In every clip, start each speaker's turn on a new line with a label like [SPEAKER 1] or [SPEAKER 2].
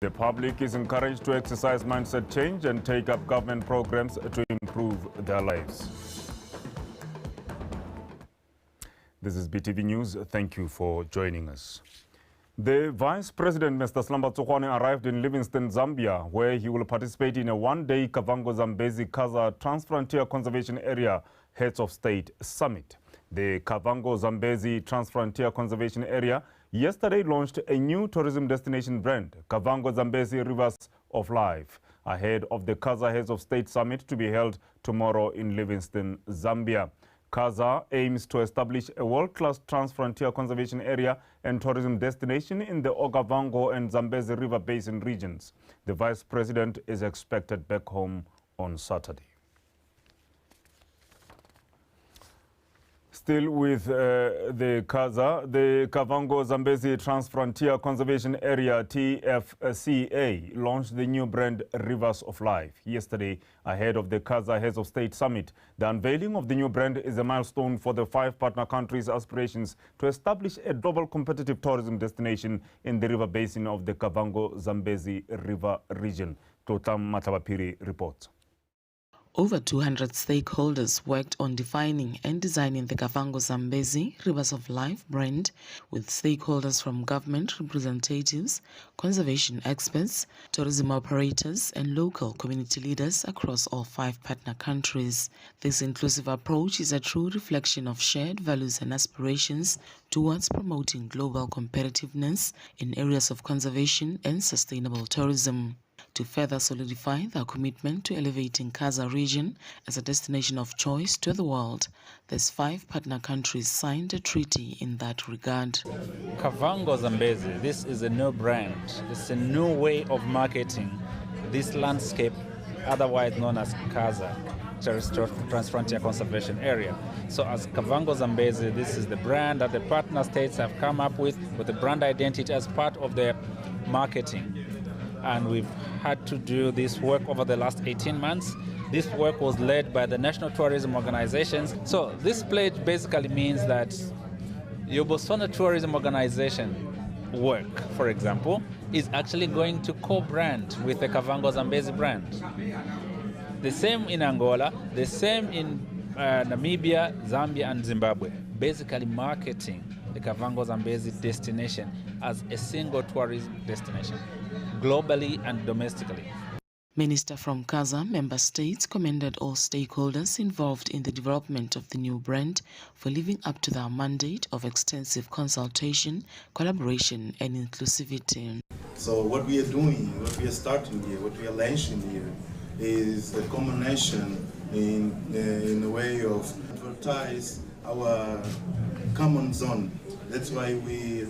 [SPEAKER 1] The public is encouraged to exercise mindset change and take up government programs to improve their lives. This is BTV News. Thank you for joining us. The Vice President, Mr. Botswana, arrived in Livingstone, Zambia, where he will participate in a one-day Kavango-Zambezi-Kaza Transfrontier Conservation Area Heads of State Summit. The Kavango-Zambezi Transfrontier Conservation Area yesterday launched a new tourism destination brand, Kavango-Zambezi Rivers of Life, ahead of the Kaza Heads of State Summit to be held tomorrow in Livingstone, Zambia. Kaza aims to establish a world-class transfrontier conservation area and tourism destination in the Okavango and Zambezi River Basin regions. The Vice President is expected back home on Saturday. Still with the Kaza, the Kavango-Zambezi Transfrontier Conservation Area TFCA launched the new brand Rivers of Life yesterday ahead of the Kaza Heads of State Summit. The unveiling of the new brand is a milestone for the 5 partner countries' aspirations to establish a global competitive tourism destination in the river basin of the Kavango-Zambezi River region. Totam Matabapiri reports.
[SPEAKER 2] Over 200 stakeholders worked on defining and designing the Kavango-Zambezi Rivers of Life brand, with stakeholders from government representatives, conservation experts, tourism operators, and local community leaders across all 5 partner countries. This inclusive approach is a true reflection of shared values and aspirations towards promoting global competitiveness in areas of conservation and sustainable tourism. To further solidify their commitment to elevating Kaza region as a destination of choice to the world, these 5 partner countries signed a treaty in that regard.
[SPEAKER 3] Kavango-Zambezi, this is a new brand. It's a new way of marketing this landscape, otherwise known as Kaza, Transfrontier Conservation Area. So as Kavango-Zambezi, this is the brand that the partner states have come up with the brand identity as part of their marketing. And we've had to do this work over the last 18 months. This work was led by the national tourism organizations. So this pledge basically means that your Botswana tourism organization work, for example, is actually going to co-brand with the Kavango-Zambezi brand. The same in Angola, the same in Namibia, Zambia, and Zimbabwe, basically marketing the Kavango-Zambezi destination as a single tourism destination, globally and domestically.
[SPEAKER 2] Minister from Kaza member states commended all stakeholders involved in the development of the new brand for living up to their mandate of extensive consultation, collaboration, and inclusivity.
[SPEAKER 4] So what we are doing, what we are starting here, what we are launching here is a combination in a way of advertise our common zone. That's why we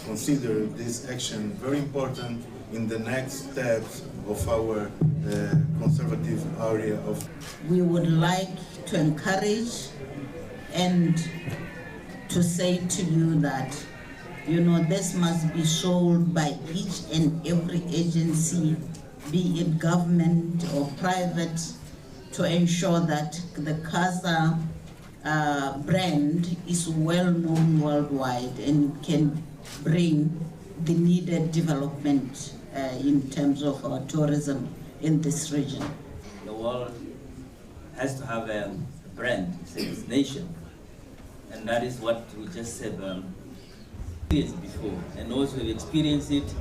[SPEAKER 4] consider this action very important in the next steps of our conservative area of.
[SPEAKER 5] We would like to encourage and to say to you that, this must be sold by each and every agency, be it government or private, to ensure that the Kaza brand is well known worldwide and can bring the needed development in terms of our tourism in this region.
[SPEAKER 6] The world has to have a brand, it's a destination, and that is what we just said experienced before, and also we experienced it.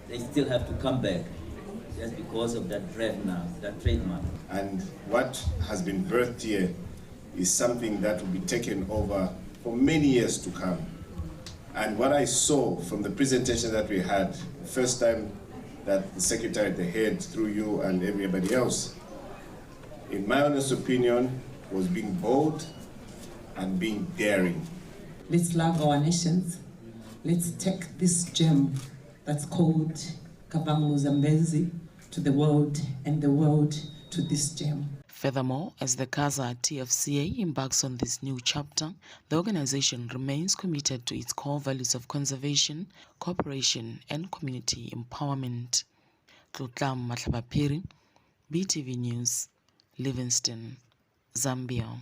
[SPEAKER 6] They still have to come back just because of that brand now, that trademark.
[SPEAKER 7] And what has been birthed here is something that will be taken over for many years to come. And what I saw from the presentation that we had, the first time that the Secretary at the head, through you and everybody else, in my honest opinion, was being bold and being daring.
[SPEAKER 8] Let's love our nations. Let's take this gem that's called Kavango-Zambezi to the world, and the world to this gem.
[SPEAKER 2] Furthermore, as the Kaza TFCA embarks on this new chapter, the organization remains committed to its core values of conservation, cooperation, and community empowerment. Tlotlam Matlabapiri, BTV News, Livingstone, Zambia.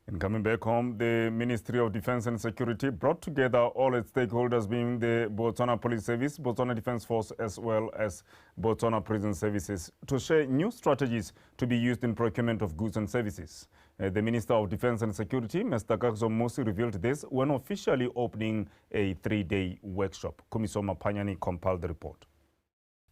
[SPEAKER 1] And coming back home, the Ministry of Defence and Security brought together all its stakeholders, being the Botswana Police Service, Botswana Defence Force, as well as Botswana Prison Services, to share new strategies to be used in procurement of goods and services. The Minister of Defence and Security, Mr. Kaza, revealed this when officially opening a 3-day workshop. Komisoma Panyani compiled the report.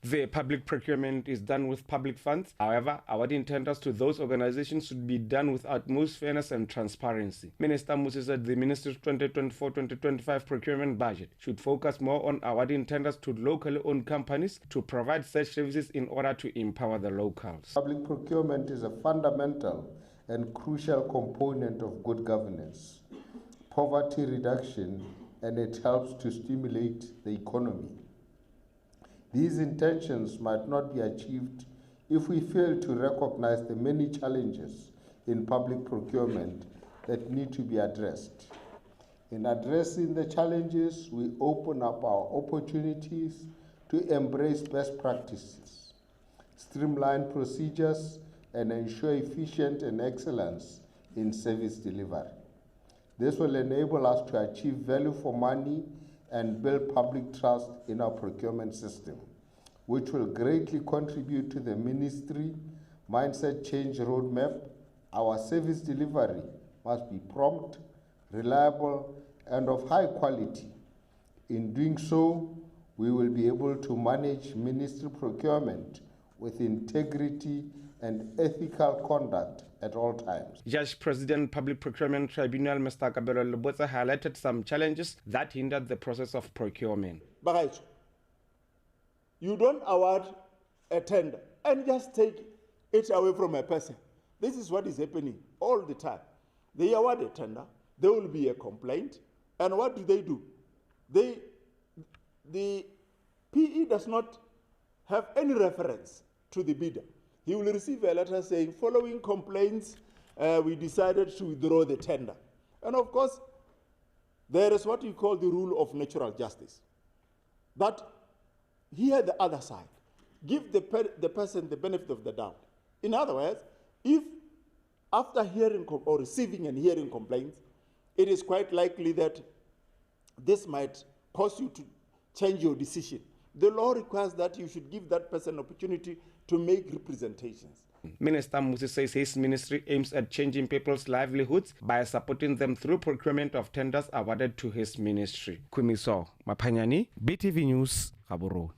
[SPEAKER 9] The public procurement is done with public funds. However, awarding tenders to those organizations should be done with utmost fairness and transparency. Minister Musi said the Ministry's 2024-2025 procurement budget should focus more on awarding tenders to locally owned companies to provide such services in order to empower the locals.
[SPEAKER 10] Public procurement is a fundamental and crucial component of good governance, poverty reduction, and it helps to stimulate the economy. These intentions might not be achieved if we fail to recognize the many challenges in public procurement that need to be addressed. In addressing the challenges, we open up our opportunities to embrace best practices, streamline procedures, and ensure efficient and excellence in service delivery. This will enable us to achieve value for money and build public trust in our procurement system, which will greatly contribute to the ministry mindset change roadmap. Our service delivery must be prompt, reliable, and of high quality. In doing so, we will be able to manage ministry procurement with integrity and ethical conduct at all times.
[SPEAKER 9] Judge President Public Procurement Tribunal Mr. Kabelo Lobotsa highlighted some challenges that hindered the process of procurement.
[SPEAKER 11] You don't award a tender and just take it away from a person. This is what is happening all the time. They award a tender, there will be a complaint, and what do? The PE does not have any reference to the bidder. He will receive a letter saying, following complaints, we decided to withdraw the tender. And of course, there is what you call the rule of natural justice. But here the other side, give the person the benefit of the doubt. In other words, if after hearing or receiving and hearing complaints, it is quite likely that this might cause you to change your decision. The law requires that you should give that person an opportunity to make representations.
[SPEAKER 9] Minister Musi says his ministry aims at changing people's livelihoods by supporting them through procurement of tenders awarded to his ministry. Kumiso Mapanyani, BTV News, Gaborone.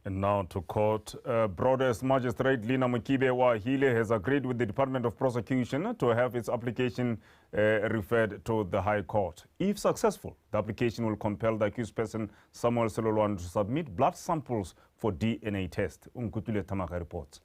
[SPEAKER 1] And now to court. Broadest Magistrate Lina Mukibe Wahile has agreed with the Department of Prosecution to have its application referred to the High Court. If successful, the application will compel the accused person, Samuel Selolwane, to submit blood samples for DNA test. Unkutule Tamaka reports.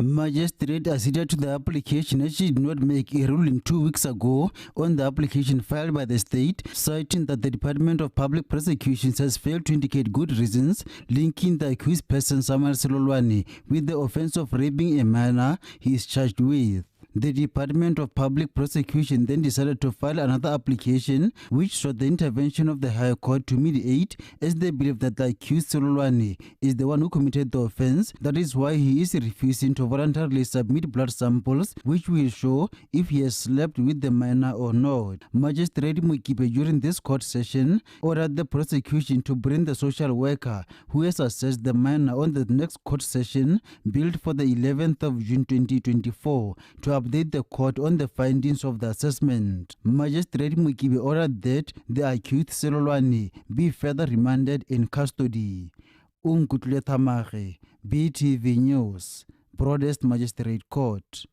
[SPEAKER 12] Magistrate acceded to the application as she did not make a ruling 2 weeks ago on the application filed by the state, citing that the Department of Public Prosecutions has failed to indicate good reasons linking the accused person Samuel Selolwane with the offense of raping a minor he is charged with. The Department of Public Prosecution then decided to file another application which sought the intervention of the High Court to mediate, as they believe that the accused Selolwane is the one who committed the offense. That is why he is refusing to voluntarily submit blood samples which will show if he has slept with the minor or not. Magistrate Mukibe during this court session ordered the prosecution to bring the social worker who has assessed the minor on the next court session billed for the 11th of June 2024 to update the court on the findings of the assessment. Magistrate Mukibe ordered that the accused Selolwane be further remanded in custody. Unkutule Tamare, BTV News, Broadest Magistrate Court,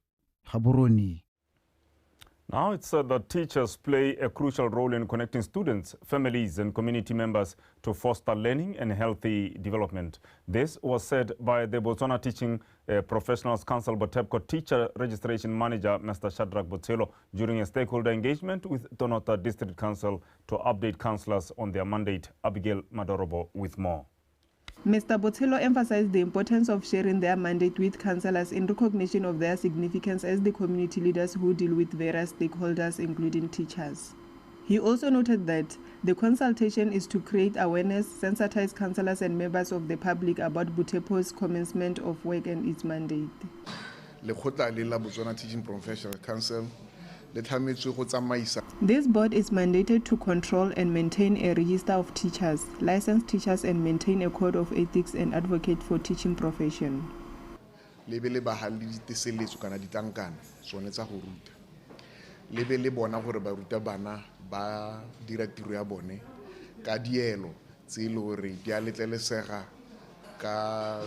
[SPEAKER 12] Gaborone.
[SPEAKER 1] Now it's said that teachers play a crucial role in connecting students, families and community members to foster learning and healthy development. This was said by the Botswana Teaching Professionals Council Botepco Teacher Registration Manager, Mr. Shadrach Botselo, during a stakeholder engagement with Donota District Council to update councillors on their mandate. Abigail Madorobo with more.
[SPEAKER 13] Mr. Botselo emphasized the importance of sharing their mandate with councillors in recognition of their significance as the community leaders who deal with various stakeholders, including teachers. He also noted that the consultation is to create awareness, sensitize councillors and members of the public about Botepco's commencement of work and its mandate.
[SPEAKER 14] lekgotla le la Botswana Teaching Professional Council le tlametswe go tsamaisa.
[SPEAKER 13] This board is mandated to control and maintain a register of teachers, licensed teachers, and maintain a code of ethics and advocate for teaching profession.
[SPEAKER 14] Le be le ba ha le diteseletso kana ditankana tsone tsa go ruta. Le be le bona gore ba ruta bana ba dira tiro ya bone ka dielo tse ile gore di a letlelesega ka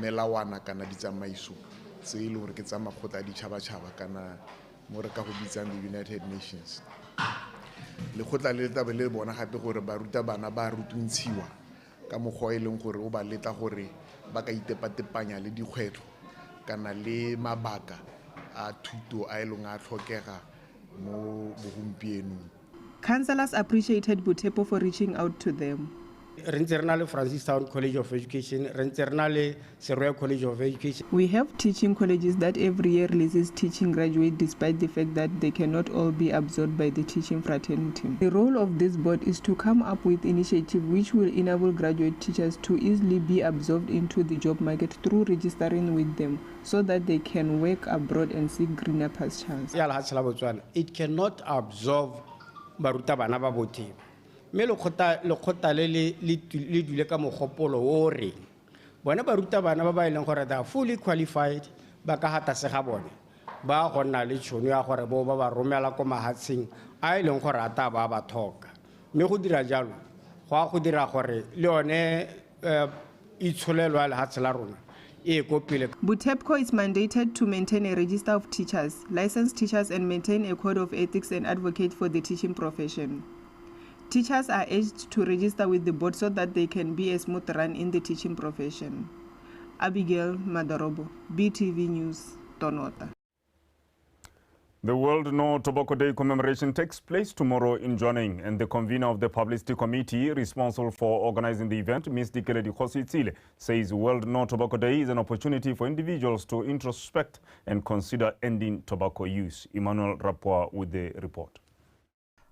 [SPEAKER 14] melawana kana ditsamaiso tse ile gore ke tsa makgotla di tšhaba-tšhaba kana mo re ka go bitsang the United Nations. Lekgotla le tla be le bona gape gore ba ruta bana ba rutuntshiwa ka mogwa e leng gore o ba letla gore ba ka itepatepanya le dikgwetlho kana le mabaka a thuto a eleng a tlhokega mo bogompienong.
[SPEAKER 13] Councillors appreciated Botepo for reaching out to them.
[SPEAKER 15] Francis Town College of Education, College of Education.
[SPEAKER 13] We have teaching colleges that every year releases teaching graduates despite the fact that they cannot all be absorbed by the teaching fraternity. The role of this board is to come up with initiatives which will enable graduate teachers to easily be absorbed into the job market through registering with them so that they can work abroad and seek greener pastures.
[SPEAKER 15] It cannot absorb baruta bana ba Botepo. Me lekgotla le dule ka mogopolo o reng bona baruta bana ba ba ileng gore they are fully qualified ba ka hata se ga bone ba gonna le tšhono ya gore bo ba ba romela ko mahatsheng a ileng gore ata ba ba thoka me go dira jalo go dira gore le one itsholelwa le hatse la rona.
[SPEAKER 13] Botepo is mandated to maintain a register of teachers, licensed teachers, and maintain a code of ethics and advocate for the teaching profession. Teachers are urged to register with the board so that they can be a smooth run in the teaching profession. Abigail Madarobo, BTV News, Tonota.
[SPEAKER 1] The World No Tobacco Day commemoration takes place tomorrow in Johannesburg, and the convener of the publicity committee responsible for organizing the event, Ms. Dikeledi Khositsile, says World No Tobacco Day is an opportunity for individuals to introspect and consider ending tobacco use. Emmanuel Rapua with the report.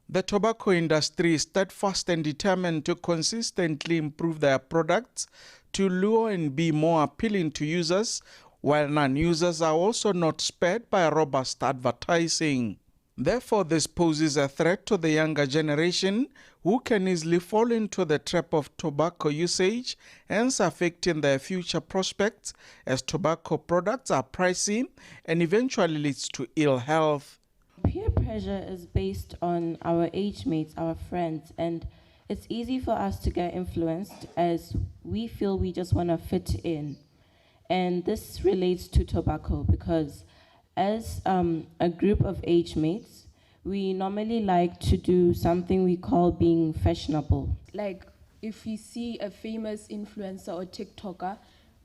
[SPEAKER 16] The tobacco industry is steadfast and determined to consistently improve their products to lure and be more appealing to users, while non-users are also not spared by robust advertising. Therefore, this poses a threat to the younger generation who can easily fall into the trap of tobacco usage, hence affecting their future prospects as tobacco products are pricey and eventually leads to ill health.
[SPEAKER 17] Peer pressure is based on our age mates, our friends, and it's easy for us to get influenced as we feel we just want to fit in. And this relates to tobacco because as a group of age mates, we normally like to do something we call being fashionable.
[SPEAKER 18] Like if we see a famous influencer or TikToker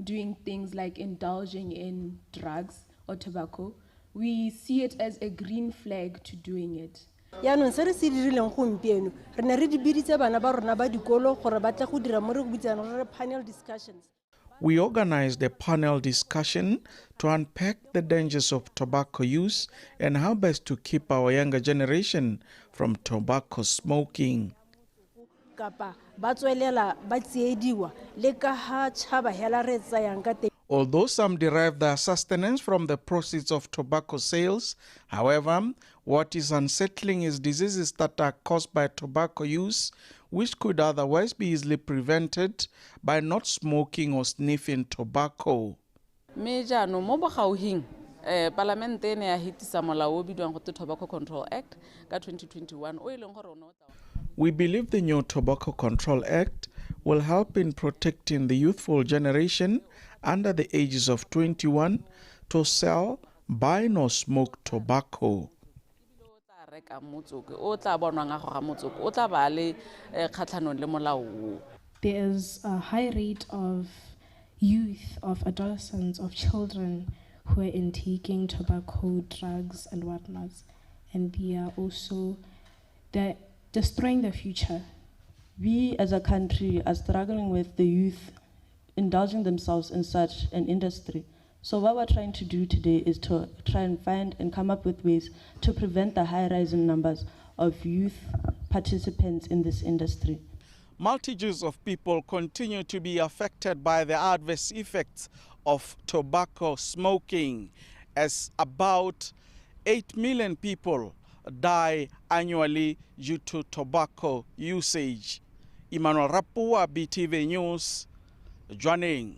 [SPEAKER 18] doing things like indulging in drugs or tobacco, we see it as a green flag to doing it.
[SPEAKER 17] Panel discussions.
[SPEAKER 16] We organized a panel discussion to unpack the dangers of tobacco use and how best to keep our younger generation from tobacco smoking. Although some derive their sustenance from the proceeds of tobacco sales, however, what is unsettling is diseases that are caused by tobacco use, which could otherwise be easily prevented by not smoking or sniffing tobacco.
[SPEAKER 19] Parlamente ne ya hitisa molao o bidiwang go Tobacco Control Act ka 2021 o ileng gore ona.
[SPEAKER 16] We believe the new Tobacco Control Act will help in protecting the youthful generation under the ages of 21 to sell, buy, nor smoke tobacco.
[SPEAKER 20] There is a high rate of youth, of adolescents, of children who are intaking tobacco, drugs, and whatnot, and they're destroying their future.
[SPEAKER 17] We as a country are struggling with the youth indulging themselves in such an industry. So what we're trying to do today is to try and find and come up with ways to prevent the high rising numbers of youth participants in this industry.
[SPEAKER 16] Multitudes of people continue to be affected by the adverse effects of tobacco smoking, as about 8 million people die annually due to tobacco usage. Emmanuel Rapua, BTV News, Jwaneng.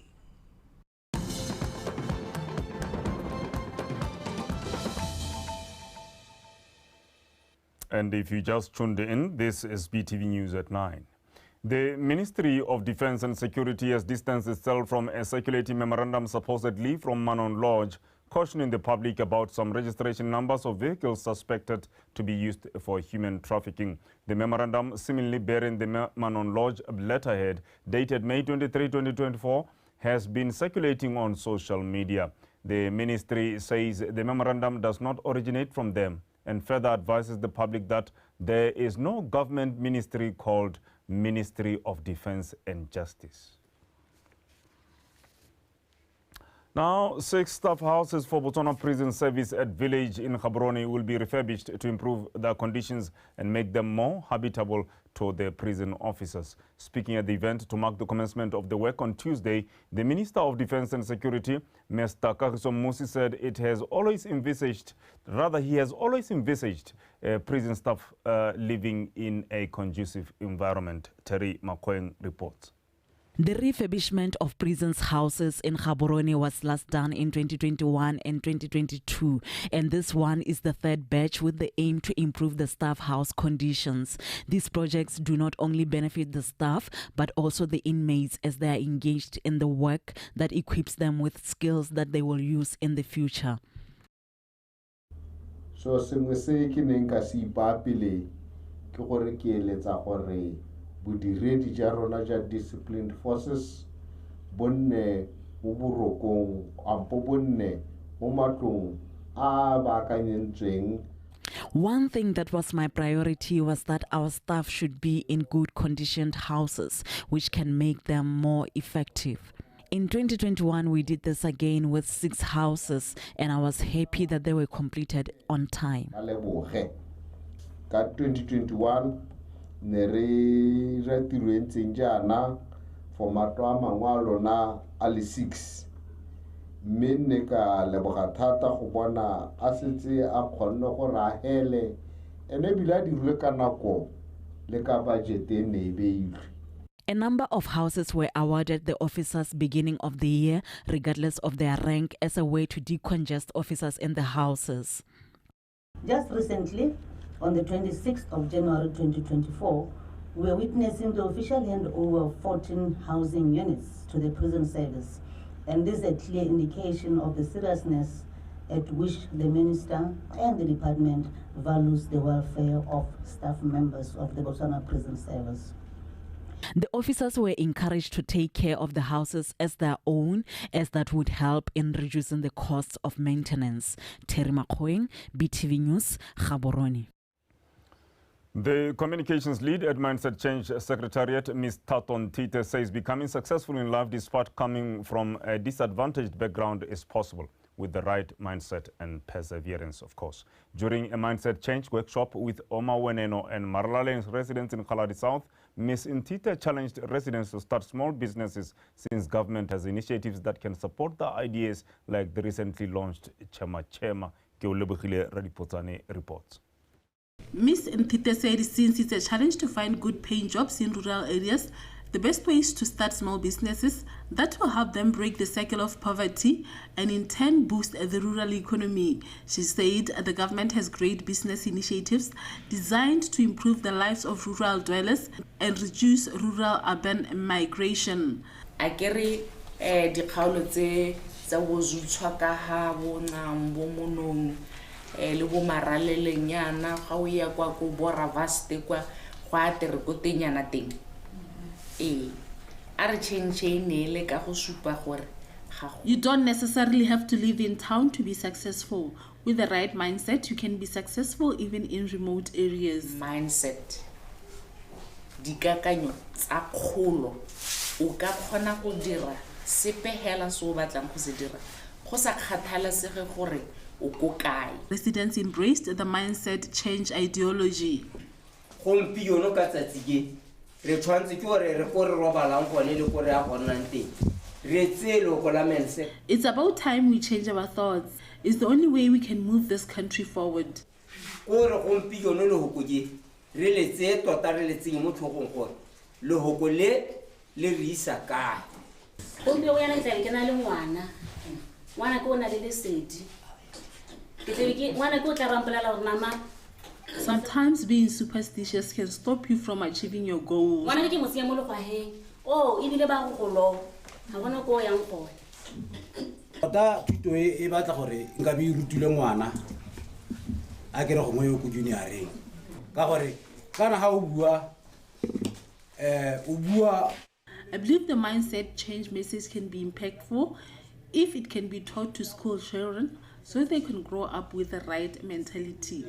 [SPEAKER 1] And if you just tuned in, this is BTV News at 9. The Ministry of Defense and Security has distanced itself from a circulating memorandum supposedly from Manon Lodge, cautioning the public about some registration numbers of vehicles suspected to be used for human trafficking. The memorandum, seemingly bearing the Manon Lodge letterhead, dated May 23, 2024, has been circulating on social media. The ministry says the memorandum does not originate from them, and further advises the public that there is no government ministry called Ministry of Defense and Justice. Now, 6 staff houses for Botswana Prison Service at Village in Gaborone will be refurbished to improve their conditions and make them more habitable to the prison officers. Speaking at the event to mark the commencement of the work on Tuesday, the Minister of Defense and Security, Mr. Kaza Musi, said he has always envisaged prison staff living in a conducive environment. Terry Makweng reports.
[SPEAKER 21] The refurbishment of prisons houses in Gaborone was last done in 2021 and 2022, and this one is the third batch with the aim to improve the staff house conditions. These projects do not only benefit the staff, but also the inmates as they are engaged in the work that equips them with skills that they will use in the future.
[SPEAKER 10] So sengwe se ke neng ka se ipapile ke gore ke eletsa gore bodiredi ja rona ja disciplined forces bonne mo borokong ampo bonne mo matlong a baakanyentsweng.
[SPEAKER 21] One thing that was my priority was that our staff should be in good conditioned houses, which can make them more effective. In 2021, we did this again with 6 houses, and I was happy that they were completed on time.
[SPEAKER 10] Ka 2021, ne re retiro entseng jana for matlo a mangwe a lona a le 6. Mme ne ka leboga thata go bona a setse a kgonne gore a hele ene ebile a dirile ka nako le ka budget e ne e beilwe.
[SPEAKER 21] A number of houses were awarded the officers beginning of the year, regardless of their rank, as a way to decongest officers in the houses.
[SPEAKER 22] Just recently, on the 26th of January 2024, we are witnessing the official handover of 14 housing units to the prison service. And this is a clear indication of the seriousness at which the minister and the department values the welfare of staff members of the Botswana Prison Service.
[SPEAKER 21] The officers were encouraged to take care of the houses as their own, as that would help in reducing the costs of maintenance. Terry Makweng, BTV News, Gaborone.
[SPEAKER 1] The communications lead at Mindset Change Secretariat, Ms. Taton Tite, says becoming successful in life despite coming from a disadvantaged background is possible, with the right mindset and perseverance, of course. During a Mindset Change workshop with Oma Weneno and Maralalen's residents in Kalahari South, Ms. Ntite challenged residents to start small businesses since government has initiatives that can support the ideas like the recently launched Chema Chema. Keolebogile Radipotsane reports.
[SPEAKER 23] Ms. Ntite said since it's a challenge to find good paying jobs in rural areas, the best way is to start small businesses that will help them break the cycle of poverty and in turn boost the rural economy. She said the government has great business initiatives designed to improve the lives of rural dwellers and reduce rural-urban migration.
[SPEAKER 24] Akere dikgaolo tse tsa go zutshwa ka ha bona bo monong le bo maralelenyana ga o ya kwa go bora vaste kwa gwa tere go tenyana teng.
[SPEAKER 23] You don't necessarily have to live in town to be successful. With the right mindset, you can be successful even in remote areas.
[SPEAKER 24] Mindset. Dikakanyo tsa kgolo o ka kgona go dira sepe hela se o batlang go se dira go sa kgathalesege gore o go kae.
[SPEAKER 23] Residents embraced the mindset change ideology.
[SPEAKER 25] Gompieno ka tsatsi ke re tshwantse ke gore re go re robalang gone le gore a gonnang teng
[SPEAKER 23] It's about time we change our thoughts. It's the only way we can move this country forward. Sometimes being superstitious can stop you from achieving your goals. I believe the mindset change message can be impactful if it can be taught to school children so they can grow up with the right mentality.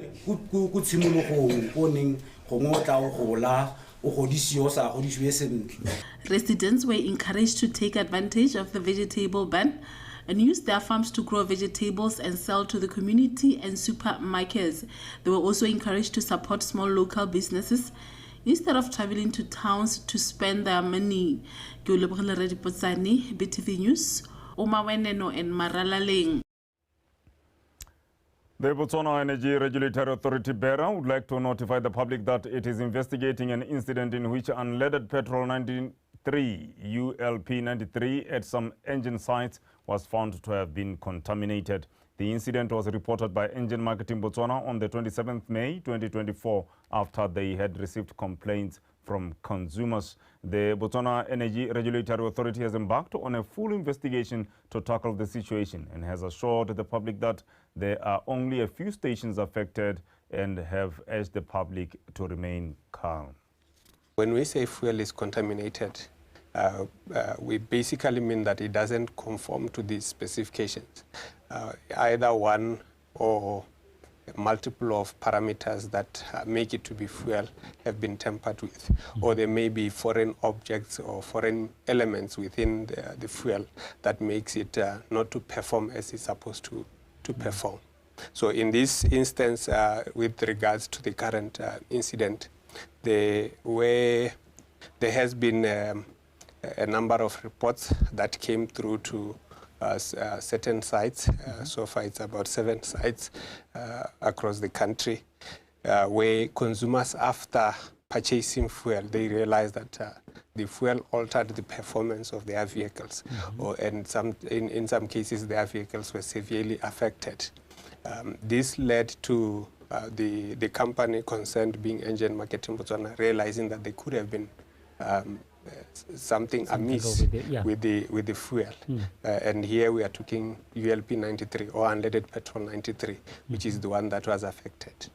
[SPEAKER 23] Residents were encouraged to take advantage of the vegetable ban and use their farms to grow vegetables and sell to the community and supermarkets. They were also encouraged to support small local businesses instead of traveling to towns to spend their money. BTV News, Omaweneno and Maralaleng.
[SPEAKER 1] The Botswana Energy Regulatory Authority, BERA, would like to notify the public that it is investigating an incident in which unleaded petrol 93 ULP 93 at some engine sites was found to have been contaminated. The incident was reported by Engine Marketing Botswana on the 27th May 2024 after they had received complaints from consumers. The Botswana Energy Regulatory Authority has embarked on a full investigation to tackle the situation and has assured the public that there are only a few stations affected and have urged the public to remain calm.
[SPEAKER 3] When we say fuel is contaminated, we basically mean that it doesn't conform to these specifications. Either one or multiple of parameters that make it to be fuel have been tampered with, or there may be foreign objects or foreign elements within the fuel that makes it not to perform as it's supposed to perform. So in this instance, with regards to the current incident, there has been a number of reports that came through to certain sites. So far it's about 7 sites across the country where consumers, after purchasing fuel, they realized that the fuel altered the performance of their vehicles, and in some cases their vehicles were severely affected. This led to the company concerned, being Engine Marketing Botswana, realizing that there could have been something amiss with the fuel. And here we are talking ULP 93 or unleaded petrol 93, which is the one that was affected.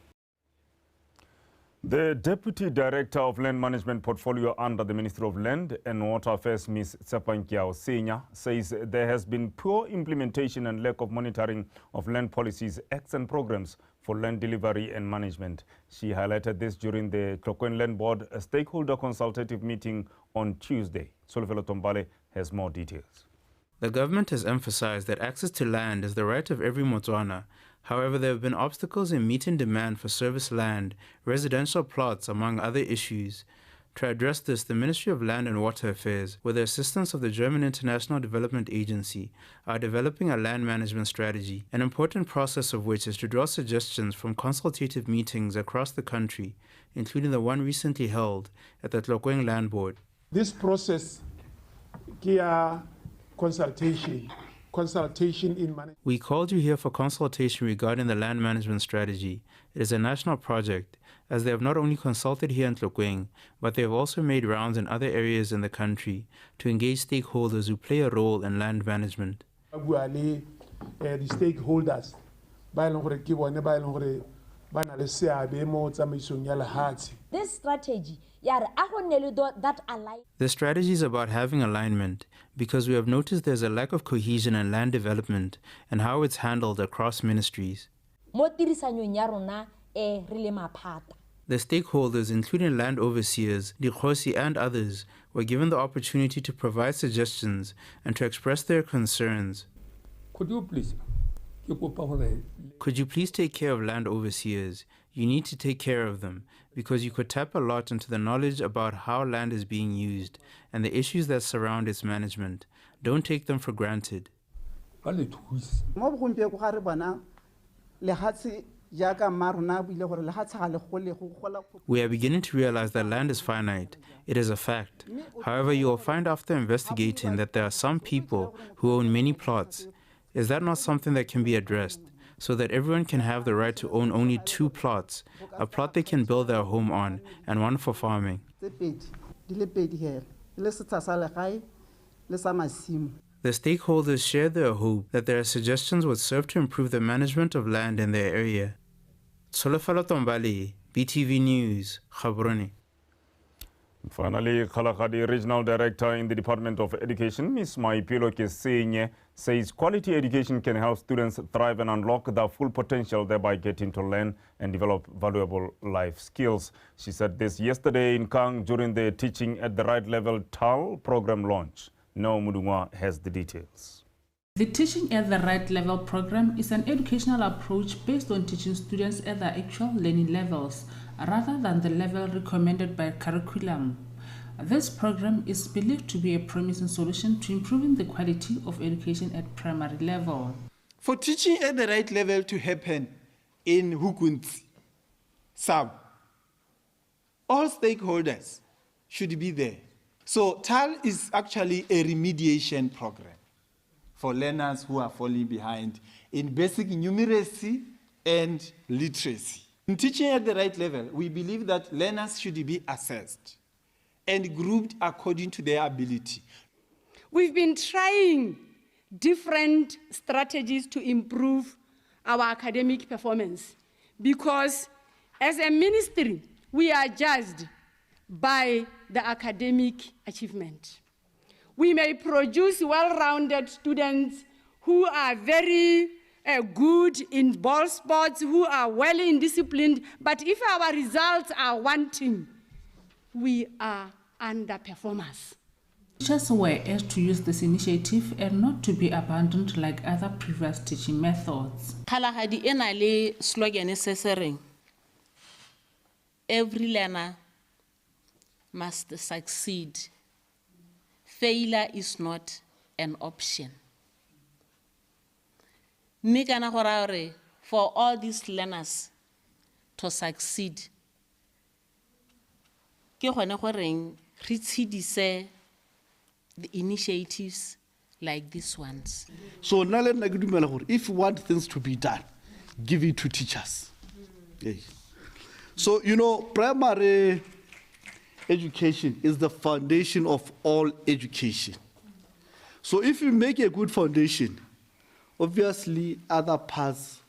[SPEAKER 1] The Deputy Director of Land Management Portfolio under the Ministry of Land and Water Affairs, Ms. Tsepankiao Senya, says there has been poor implementation and lack of monitoring of land policies, acts and programs for land delivery and management. She highlighted this during the Procurement Land Board stakeholder consultative meeting on Tuesday. Solofelo Tombale has more details.
[SPEAKER 4] The government has emphasized that access to land is the right of every Motswana. However, there have been obstacles in meeting demand for service land, residential plots, among other issues. To address this, the Ministry of Land and Water Affairs, with the assistance of the German International Development Agency, are developing a land management strategy, an important process of which is to draw suggestions from consultative meetings across the country, including the one recently held at the Tlokeng Land Board.
[SPEAKER 5] This process, consultation in management.
[SPEAKER 4] We called you here for consultation regarding the land management strategy. It is a national project, as they have not only consulted here in Tlokeng, but they have also made rounds in other areas in the country to engage stakeholders who play a role in land management.
[SPEAKER 5] The stakeholders,
[SPEAKER 6] this strategy, that align.
[SPEAKER 4] The strategy is about having alignment because we have noticed there's a lack of cohesion in land development and how it's handled across ministries.
[SPEAKER 6] The
[SPEAKER 4] stakeholders, including land overseers, Dikhosi and others, were given the opportunity to provide suggestions and to express their concerns.
[SPEAKER 5] Could you please
[SPEAKER 4] take care of land overseers? You need to take care of them because you could tap a lot into the knowledge about how land is being used and the issues that surround its management. Don't take them for granted. We are beginning to realize that land is finite. It is a fact. However, you will find after investigating that there are some people who own many plots. Is that not something that can be addressed so that everyone can have the right to own only 2 plots, a plot they can build their home on and one for farming? The stakeholders share their hope that their suggestions would serve to improve the management of land in their area. Solofalo Tombali, BTV News, Gaborone.
[SPEAKER 1] Finally, Kalahadi Regional Director in the Department of Education, Ms. Maipilo Kesenye, says quality education can help students thrive and unlock their full potential, thereby getting to learn and develop valuable life skills. She said this yesterday in Kang during the Teaching at the Right Level TAL program launch. Now Mudungwa has the details.
[SPEAKER 2] The Teaching at the Right Level program is an educational approach based on teaching students at their actual learning levels, rather than the level recommended by curriculum. This program is believed to be a promising solution to improving the quality of education at primary level.
[SPEAKER 7] For teaching at the right level to happen in Hukunzi, Sab, all stakeholders should be there. So TAL is actually a remediation program for learners who are falling behind in basic numeracy and literacy. In teaching at the right level, we believe that learners should be assessed and grouped according to their ability.
[SPEAKER 8] We've been trying different strategies to improve our academic performance because as a ministry, we are judged by the academic achievement. We may produce well-rounded students who are very good in ball sports, who are well in disciplined, but if our results are wanting, we are underperformers.
[SPEAKER 2] Teachers were urged to use this initiative and not to be abandoned like other previous teaching methods.
[SPEAKER 11] Kalahadi ena le slogan se sereng. Every learner must succeed. Failure is not an option. For all these learners to succeed, the initiatives like these ones.
[SPEAKER 25] So if you want things to be done, give it to teachers. So, primary education is the foundation of all education. So if you make a good foundation, obviously other parts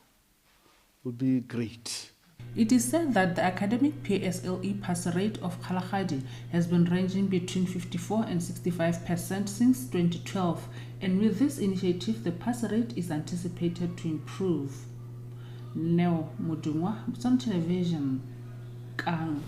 [SPEAKER 25] will be great.
[SPEAKER 2] It is said that the academic PSLE pass rate of Kalahadi has been ranging between 54% and 65% since 2012, and with this initiative, the pass rate is anticipated to improve. Neo Mudungwa, Botswana Television, Kang.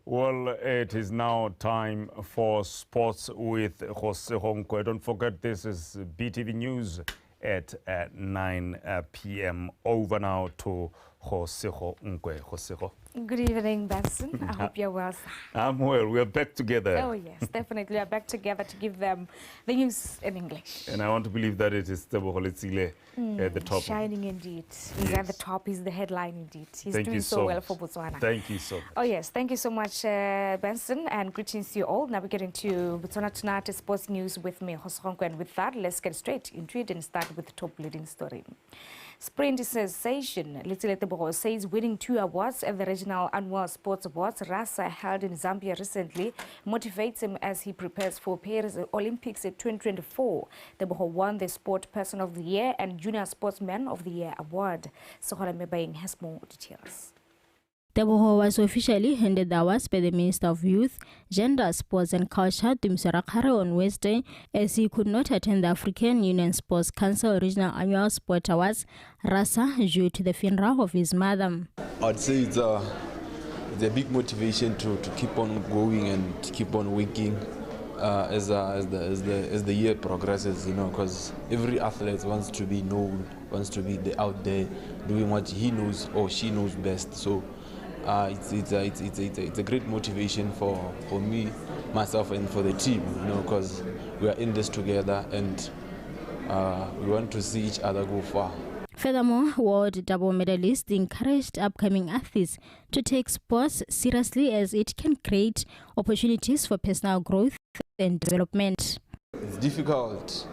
[SPEAKER 1] Well, it is now time for sports with Jose Honkwe. Don't forget, this is BTV News at 9 p.m. Over now to Jose Honkwe. Jose.
[SPEAKER 26] Good evening, Benson. I hope you're well.
[SPEAKER 1] I'm well. We are back together.
[SPEAKER 26] Oh, yes, definitely. We are back together to give them the news in English.
[SPEAKER 1] And I want to believe that it is Tebo Holetsile at the top.
[SPEAKER 26] Shining indeed. He's at the top. He's the headline indeed. He's doing so well for Botswana.
[SPEAKER 1] Thank you so much.
[SPEAKER 26] Oh, yes. Thank you so much, Benson, and greetings to you all. Now we get into Botswana Tonight Sports News with me, Jose Honkwe. And with that, let's get straight into it and start with the top leading story. Sprint sensation Little says winning 2 awards at the Regional Annual Sports Awards Rasa held in Zambia recently motivates him as he prepares for Paris Olympics 2024. Teboho won the Sport Person of the Year and Junior Sportsman of the Year award. Sohola Mebaing has more details.
[SPEAKER 9] Teboho was officially handed the awards by the Minister of Youth, Gender, Sports and Culture, Tumi Sorakhare, on Wednesday, as he could not attend the African Union Sports Council Regional Annual Sport Awards, RASA, due to the funeral of his mother.
[SPEAKER 12] I'd say it's a big motivation to keep on going and to keep on working as the year progresses, you know, because every athlete wants to be known, wants to be out there doing what he knows or she knows best. So it's a great motivation for me, myself, and for the team, you know, because we are in this together and we want to see each other go far.
[SPEAKER 9] Furthermore, world double medalists encouraged upcoming athletes to take sports seriously as it can create opportunities for personal growth and development.
[SPEAKER 12] It's difficult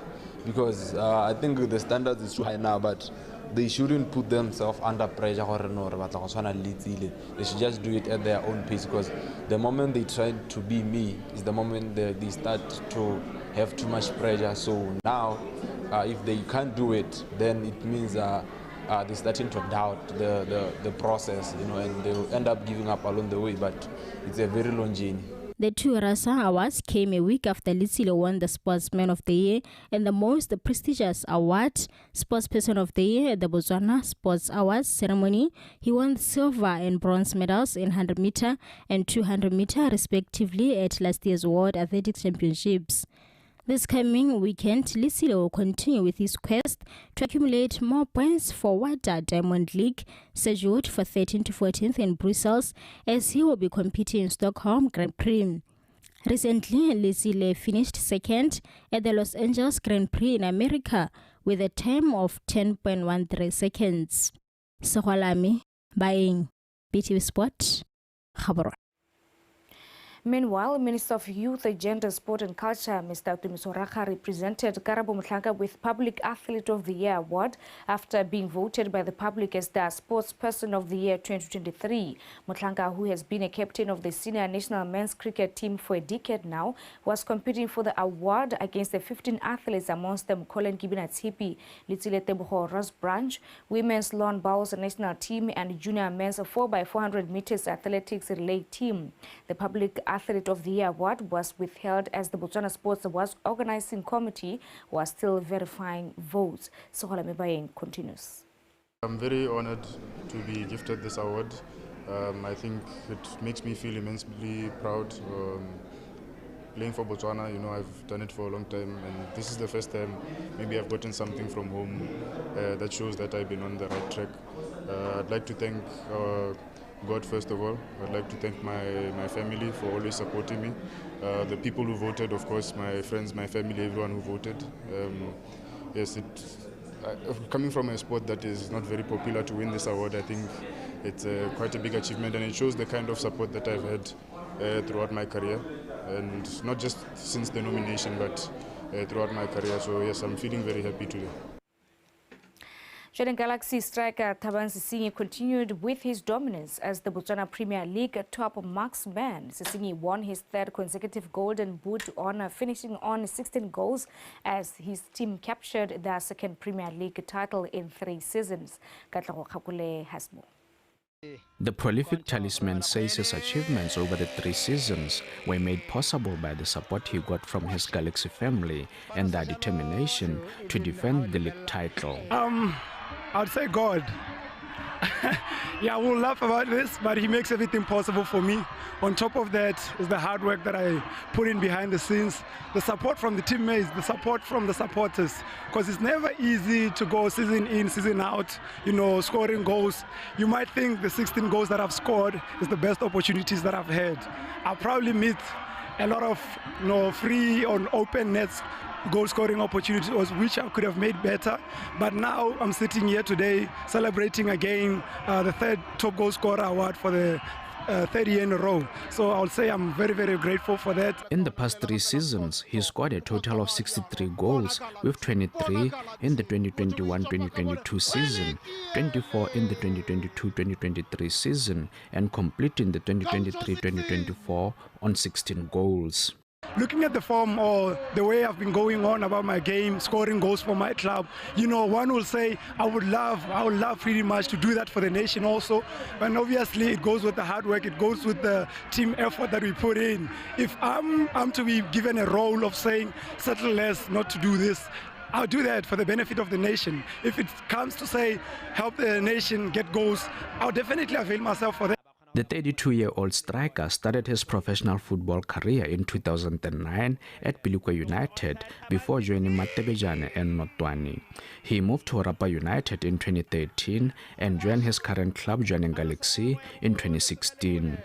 [SPEAKER 12] because I think the standards is too high now, but they shouldn't put themselves under pressure. They should just do it at their own pace, because the moment they try to be me is the moment they start to have too much pressure. So now, if they can't do it, then it means they're starting to doubt the process, you know, and they'll end up giving up along the way. But it's a very long journey.
[SPEAKER 9] The two RASA awards came a week after Litsile won the Sportsman of the Year and the most prestigious award, Sportsperson of the Year, at the Botswana Sports Awards ceremony. He won silver and bronze medals in 100 meter and 200 meter respectively at last year's World Athletics Championships. This coming weekend, Litsile will continue with his quest to accumulate more points for WADA Diamond League, scheduled for 13th to 14th in Brussels, as he will be competing in Stockholm Grand Prix. Recently, Litsile finished second at the Los Angeles Grand Prix in America with a time of 10.13 seconds. Sohwalami, Baing, BTV Sport, Gaborone.
[SPEAKER 26] Meanwhile, Minister of Youth, Gender, Sport and Culture, Mr. Tumi Sorakhare, presented Karabo Motlhanga with Public Athlete of the Year award after being voted by the public as the Sportsperson of the Year 2023. Motlhanga, who has been a captain of the senior national men's cricket team for a decade now, was competing for the award against the 15 athletes, amongst them Colin Gibina Tsipi, Litsile Teboho Ross Branch, women's lawn bowls national team, and junior men's 4x400 meters athletics relay team. The Public Athlete of the Year award was withheld as the Botswana Sports Awards organizing committee was still verifying votes. Sohola Mebaeng continues.
[SPEAKER 13] I'm very honored to be gifted this award. I think it makes me feel immensely proud. Playing for Botswana, you know, I've done it for a long time, and this is the first time maybe I've gotten something from home that shows that I've been on the right track. I'd like to thank God first of all. I'd like to thank my family for always supporting me. The people who voted, of course, my friends, my family, everyone who voted. Yes, coming from a sport that is not very popular, to win this award, I think it's quite a big achievement, and it shows the kind of support that I've had throughout my career, and not just since the nomination, but throughout my career. So yes, I'm feeling very happy today.
[SPEAKER 26] Shooting Galaxy striker Thabang Sisingi continued with his dominance as the Botswana Premier League top marksman. Sisingi won his third consecutive Golden Boot honor, finishing on 16 goals as his team captured their second Premier League title in 3 seasons. Katlago Khakule has more.
[SPEAKER 14] The prolific talisman says his achievements over the 3 seasons were made possible by the support he got from his Galaxy family and their determination to defend the league title.
[SPEAKER 15] I'd say God. Yeah, we'll laugh about this, but he makes everything possible for me. On top of that is the hard work that I put in behind the scenes, the support from the teammates, the support from the supporters, because it's never easy to go season in, season out, you know, scoring goals. You might think the 16 goals that I've scored is the best opportunities that I've had. I'll probably meet a lot of, you know, free or open nets goal scoring opportunities which I could have made better, but now I'm sitting here today celebrating again the 3rd top goal scorer award for the 3rd year in a row. So I'll say I'm very, very grateful for that.
[SPEAKER 14] In the past 3 seasons, he scored a total of 63 goals, with 23 in the 2021-2022 season, 24 in the 2022-2023 season, and completing the 2023-2024 on 16 goals.
[SPEAKER 15] Looking at the form or the way I've been going on about my game, scoring goals for my club, you know, one will say I would love pretty much to do that for the nation also. And obviously it goes with the hard work, it goes with the team effort that we put in. If I'm to be given a role of saying settle less, not to do this, I'll do that for the benefit of the nation. If it comes to say help the nation get goals, I'll definitely avail myself for that.
[SPEAKER 14] The 32-year-old striker started his professional football career in 2009 at Bilukwa United before joining Matebejane and Notwani. He moved to Orapa United in 2013 and joined his current club, joining Galaxy, in 2016.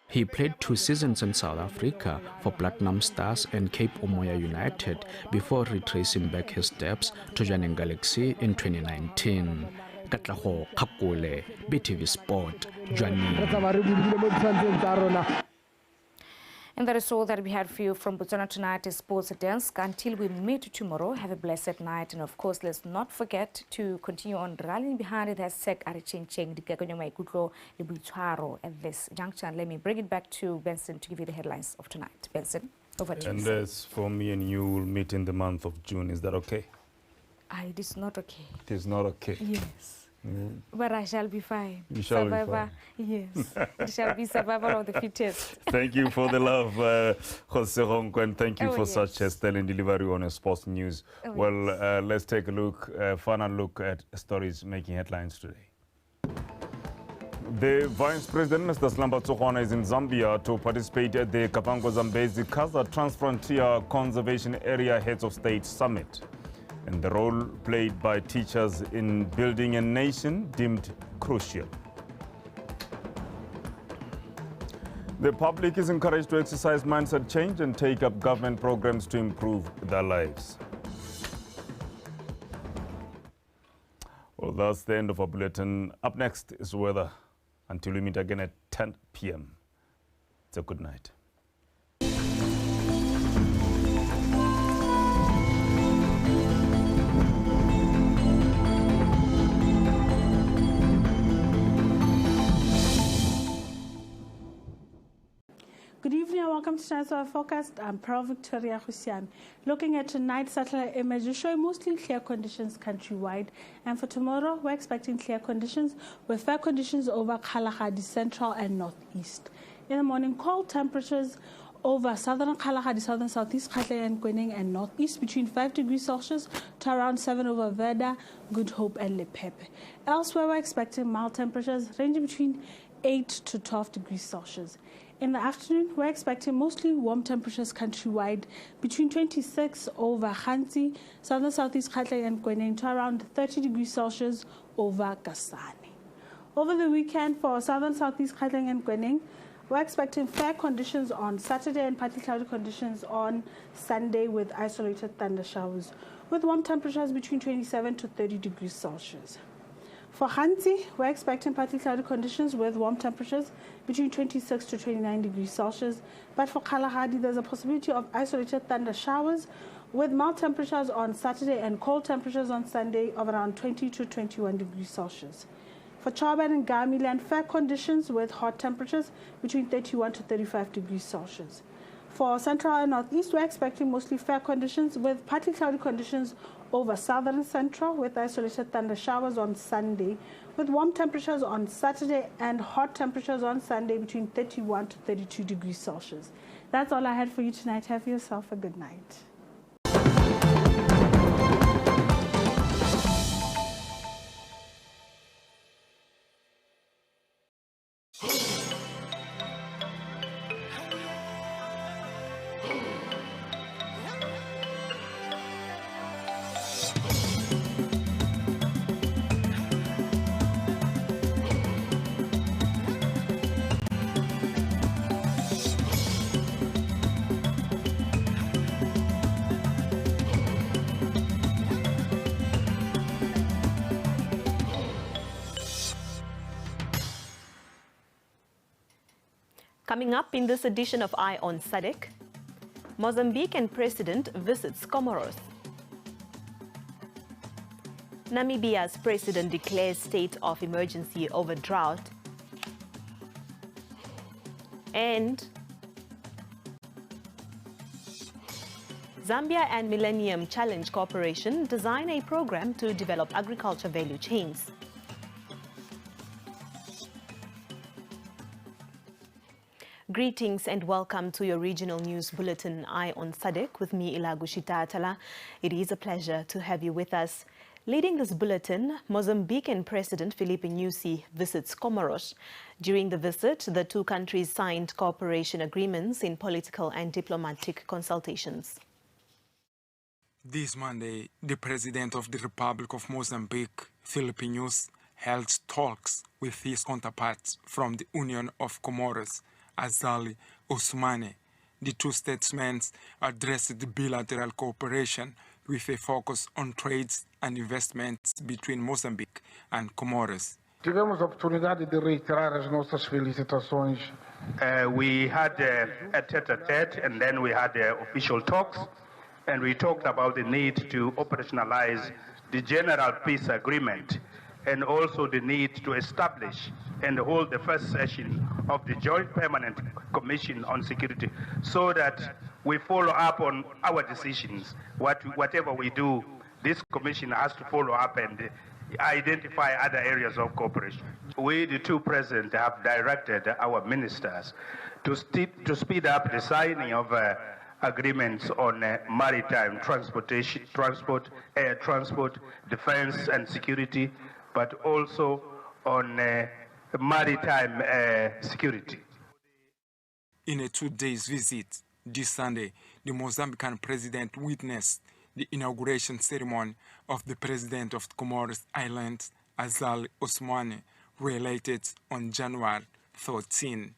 [SPEAKER 14] He played 2 seasons in South Africa for Platinum Stars and Cape Umoya United before retracing back his steps to joining Galaxy in 2019. Katlaho Kapole, BTV Sport, Johnny.
[SPEAKER 26] And that is all that we had for you from Botswana Tonight Sports Desk. Until we meet tomorrow, have a blessed night. And of course, let's not forget to continue on rallying behind it as Sek Aricheng at this junction. Let me bring it back to Benson to give you the headlines of tonight. Benson, over to you.
[SPEAKER 1] And as for me and you, we'll meet in the month of June. Is that okay?
[SPEAKER 26] It is not okay.
[SPEAKER 1] It is not okay.
[SPEAKER 26] Yes. But I shall be fine.
[SPEAKER 1] You shall
[SPEAKER 26] survivor,
[SPEAKER 1] be fine.
[SPEAKER 26] Yes. It shall be survival of the fittest.
[SPEAKER 1] Thank you for the love, Jose Ronco, and thank you for such a sterling delivery on your sports news. Let's take a look, final look at stories making headlines today. The Vice President, Mr. Slamba Tsokwane, is in Zambia to participate at the Kavango-Zambezi Kaza Transfrontier Conservation Area Heads of State Summit, and the role played by teachers in building a nation deemed crucial. The public is encouraged to exercise mindset change and take up government programs to improve their lives. Well, that's the end of our bulletin. Up next is weather. Until we meet again at 10 p.m. It's a good night.
[SPEAKER 23] Good evening and welcome to tonight's weather forecast. I'm Pearl Victoria Husian. Looking at tonight's satellite images showing mostly clear conditions countrywide. And for tomorrow, we're expecting clear conditions with fair conditions over Kalahari, central and northeast. In the morning, cold temperatures over southern Kalahari, southern southeast Katlehong and Kweneng and northeast between 5 degrees Celsius to around 7 over Veda, Good Hope and Lepepe. Elsewhere, we're expecting mild temperatures ranging between 8 to 12 degrees Celsius. In the afternoon, we're expecting mostly warm temperatures countrywide between 26 over Khanti, southern southeast Katlehong and Kweneng to around 30 degrees Celsius over Kasane. Over the weekend for southern southeast Katlehong and Kweneng, we're expecting fair conditions on Saturday and partly cloudy conditions on Sunday with isolated thunder showers, with warm temperatures between 27 to 30 degrees Celsius. For Khanti, we're expecting partly cloudy conditions with warm temperatures between 26 to 29 degrees Celsius. But for Kalahari, there's a possibility of isolated thunder showers with mild temperatures on Saturday and cold temperatures on Sunday of around 20 to 21 degrees Celsius. For Chaban and Gamiland, fair conditions with hot temperatures between 31 to 35 degrees Celsius. For Central and Northeast, we're expecting mostly fair conditions with partly cloudy conditions over southern and central with isolated thunder showers on Sunday, with warm temperatures on Saturday and hot temperatures on Sunday between 31 to 32 degrees Celsius. That's all I had for you tonight. Have yourself a good night.
[SPEAKER 10] Coming up in this edition of Eye on SADC, Mozambican president visits Comoros. Namibia's president declares state of emergency over drought. And Zambia and Millennium Challenge Corporation design a program to develop agriculture value chains. Greetings and welcome to your regional news bulletin, Eye on SADC, with me, Ilagushita Atala. It is a pleasure to have you with us. Leading this bulletin, Mozambican President Filipe Nyusi visits Comoros. During the visit, the two countries signed cooperation agreements in political and diplomatic consultations.
[SPEAKER 16] This Monday, the President of the Republic of Mozambique, Filipe Nyusi, held talks with his counterparts from the Union of Comoros, Azali Ousmane. The two statesmen addressed the bilateral cooperation with a focus on trades and investments between Moçambique and Comoros.
[SPEAKER 17] Tivemos a oportunidade de reiterar as nossas felicitações.
[SPEAKER 18] We had a tete-a-tete and then we had official talks, and we talked about the need to operationalize the general peace agreement and also the need to establish and hold the first session of the Joint Permanent Commission on Security so that we follow up on our decisions. Whatever we do, this commission has to follow up and identify other areas of cooperation. We, the two presidents, have directed our ministers to speed up the signing of agreements on maritime transportation, air transport, defense and security, but also on maritime security.
[SPEAKER 16] In a 2-day visit this Sunday, the Mozambican president witnessed the inauguration ceremony of the president of the Comoros Islands, Azali Ousmane, re-elected on January 13.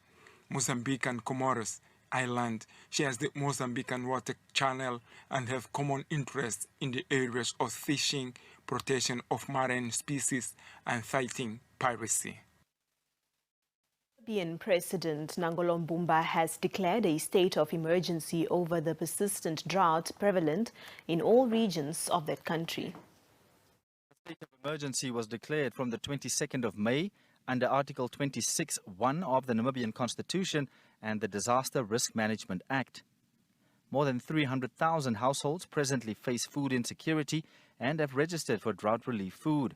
[SPEAKER 16] Mozambique and Comoros Island shares the Mozambican water channel and have common interests in the areas of fishing, protection of marine species, and fighting piracy.
[SPEAKER 10] Zambian President Nangolo Mbumba has declared a state of emergency over the persistent drought prevalent in all regions of that country.
[SPEAKER 19] A state of emergency was declared from the 22nd of May under Article 26(1) of the Namibian Constitution and the Disaster Risk Management Act. More than 300,000 households presently face food insecurity and have registered for drought relief food.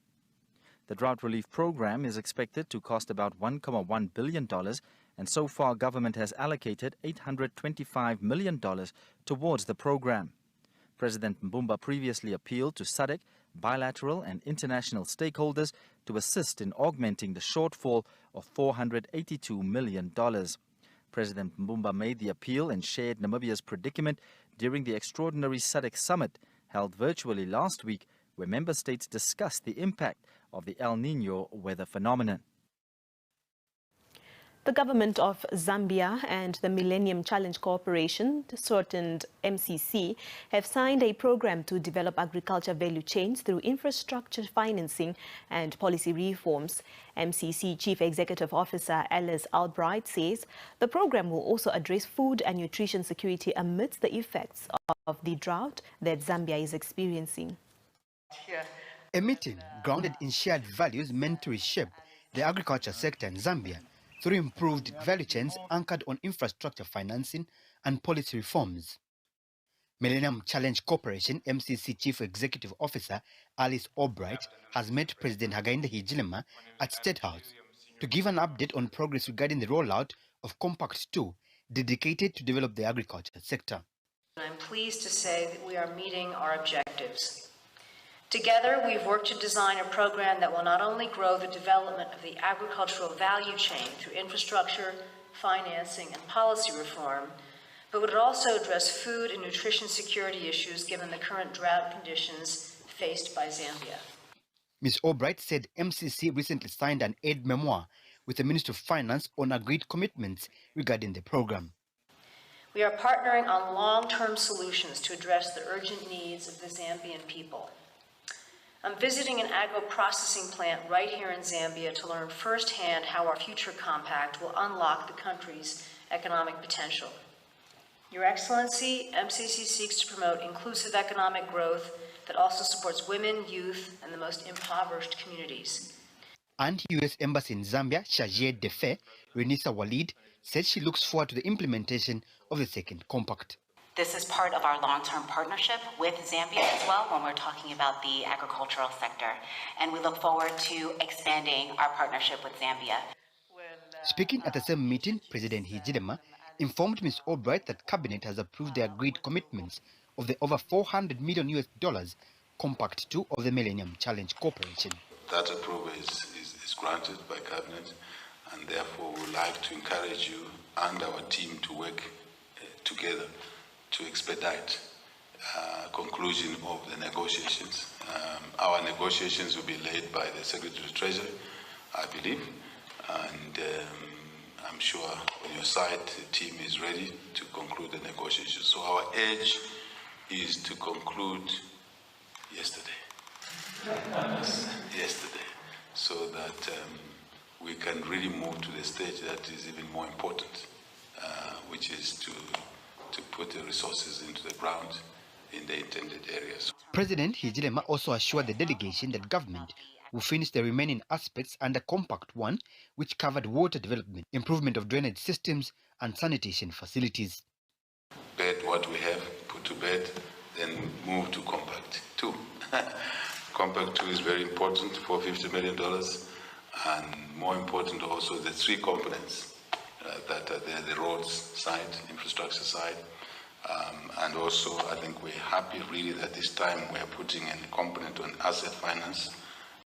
[SPEAKER 19] The drought relief program is expected to cost about $1.1 billion, and so far government has allocated $825 million towards the program. President Mbumba previously appealed to SADC, bilateral and international stakeholders to assist in augmenting the shortfall of $482 million. President Mbumba made the appeal and shared Namibia's predicament during the extraordinary SADC summit held virtually last week, where member states discussed the impact of the El Niño weather phenomenon.
[SPEAKER 10] The government of Zambia and the Millennium Challenge Corporation, shortened MCC, have signed a program to develop agriculture value chains through infrastructure financing and policy reforms. MCC Chief Executive Officer Alice Albright says the program will also address food and nutrition security amidst the effects of the drought that Zambia is experiencing.
[SPEAKER 20] A meeting grounded in shared values meant to reshape the agriculture sector in Zambia through improved value chains anchored on infrastructure financing and policy reforms. Millennium Challenge Corporation MCC Chief Executive Officer Alice Albright has met President Hakainde Hichilema at State House to give an update on progress regarding the rollout of Compact 2 dedicated to develop the agriculture sector.
[SPEAKER 22] I'm pleased to say that we are meeting our objectives. Together, we've worked to design a program that will not only grow the development of the agricultural value chain through infrastructure, financing, and policy reform, but would also address food and nutrition security issues given the current drought conditions faced by Zambia.
[SPEAKER 20] Ms. Albright said MCC recently signed an aid memoir with the Ministry of Finance on agreed commitments regarding the program.
[SPEAKER 22] We are partnering on long-term solutions to address the urgent needs of the Zambian people. I'm visiting an agro-processing plant right here in Zambia to learn firsthand how our future compact will unlock the country's economic potential. Your Excellency, MCC seeks to promote inclusive economic growth that also supports women, youth, and the most impoverished communities.
[SPEAKER 20] And U.S. Embassy in Zambia, Chargé d'Affaires, Renisa Walid, said she looks forward to the implementation of the second compact.
[SPEAKER 3] This is part of our long-term partnership with Zambia as well when we're talking about the agricultural sector. And we look forward to expanding our partnership with Zambia.
[SPEAKER 20] Speaking at the same meeting, President Hichilema informed Ms. Albright that Cabinet has approved the agreed commitments of the over $400 million Compact 2 of the Millennium Challenge Corporation.
[SPEAKER 4] That approval is granted by Cabinet, and therefore we would like to encourage you and our team to work together to expedite conclusion of the negotiations. Our negotiations will be led by the Secretary of Treasury, I believe, and I'm sure on your side the team is ready to conclude the negotiations. So our edge is to conclude yesterday, so that we can really move to the stage that is even more important, which is to put the resources into the ground in the intended areas.
[SPEAKER 20] President Hichilema also assured the delegation that government will finish the remaining aspects under Compact 1, which covered water development, improvement of drainage systems, and sanitation facilities.
[SPEAKER 4] Bed what we have, put to bed, then move to Compact 2. Compact 2 is very important for $50 million, and more important also the three components that are there, the roads side, infrastructure side, and also I think we're happy really that this time we're putting a component on asset finance,